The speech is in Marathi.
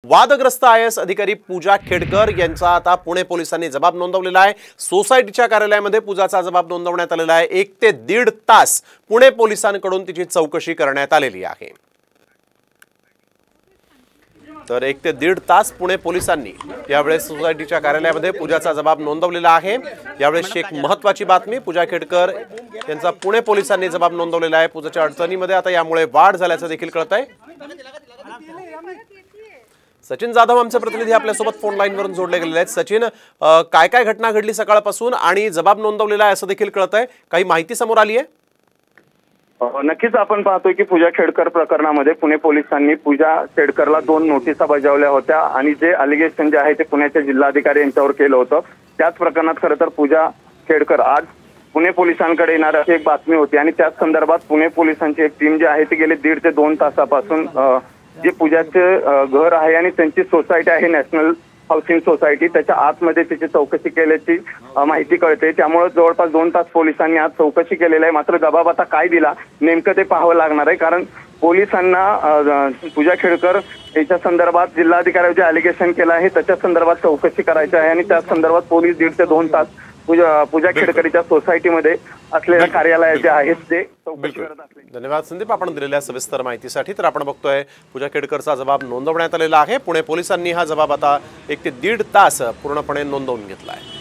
वादग्रस्त IAS अधिकारी पूजा खेडकर यांचा आता पुणे पोलिसांनी जबाब नोंदवलेला आहे। सोसायटीच्या कार्यालयामध्ये पूजाचा जबाब नोंदवण्यात आलेला आहे। 1 ते 1.5 तास पुणे पोलिसांकडून तिची चौकशी करण्यात आलेली आहे। तर 1 ते 1.5 तास पुणे पोलिसांनी यावेळेस सोसायटीच्या कार्यालयामध्ये पूजाचा जबाब नोंदवलेला आहे। यावेळेस एक महत्त्वाची बातमी, पूजा खेडकर यांचा पुणे पोलिसांनी जबाब नोंदवलेला आहे। पूजाच्या अडचणीमध्ये आता यामुळे वाढ झाल्याचं देखील कळतंय। सचिन जाधव आमचे प्रतिनिधी आपल्यासोबत फोन लाईनवरून जोडले गेलेले आहेत। सचिन, काय काय घटना घडली सकाळपासून आणि जबाब नोंदवलेला आहे असं देखील कळतंय, काही माहिती समोर आली आहे? नक्कीच आपण पाहतोय की पूजा खेडकर प्रकरणामध्ये पुणे पोलिसांनी पूजा खेडकरला 2 नोटिसा बजावल्या होत्या आणि जे अलिगेशन जे आहे ते पुण्याच्या जिल्हाधिकारी यांच्यावर केलं होतं। त्याच प्रकरणात खरं तर पूजा खेडकर आज पुणे पोलिसांकडे येणार अशी एक बातमी होती आणि त्याच संदर्भात पुणे पोलिसांची एक टीम जी आहे ती गेली 1.5 ते 2 तासापासून जे पूजाचे घर आहे आणि त्यांची सोसायटी आहे नॅशनल हाऊसिंग सोसायटी, त्याच्या आतमध्ये त्याची चौकशी केल्याची माहिती कळते। त्यामुळे जवळपास 2 तास पोलिसांनी आज चौकशी केलेली आहे। मात्र जबाब आता काय दिला नेमकं ते पाहावं लागणार आहे, कारण पोलिसांना पूजा खेडकर याच्या संदर्भात जिल्हाधिकाऱ्यांनी जे अलिगेशन केलं आहे त्याच्या संदर्भात चौकशी करायची आहे आणि त्या संदर्भात पोलीस 1.5 ते 2 तास पूजा खेडकरीच्या सोसायटीमध्ये असलेल्या कार्यालयात जे आहेत ते चौकशी करत असले। धन्यवाद संदीप, आपण दिलेल्या सविस्तर माहितीसाठी। तर आपण बघतोय पूजा खेडकरचा जबाब नोंदवण्यात आलेला आहे। पुणे पोलिसांनी हा जबाब आता 1 ते 1.5 तास पूर्णपणे नोंदवून घेतला आहे।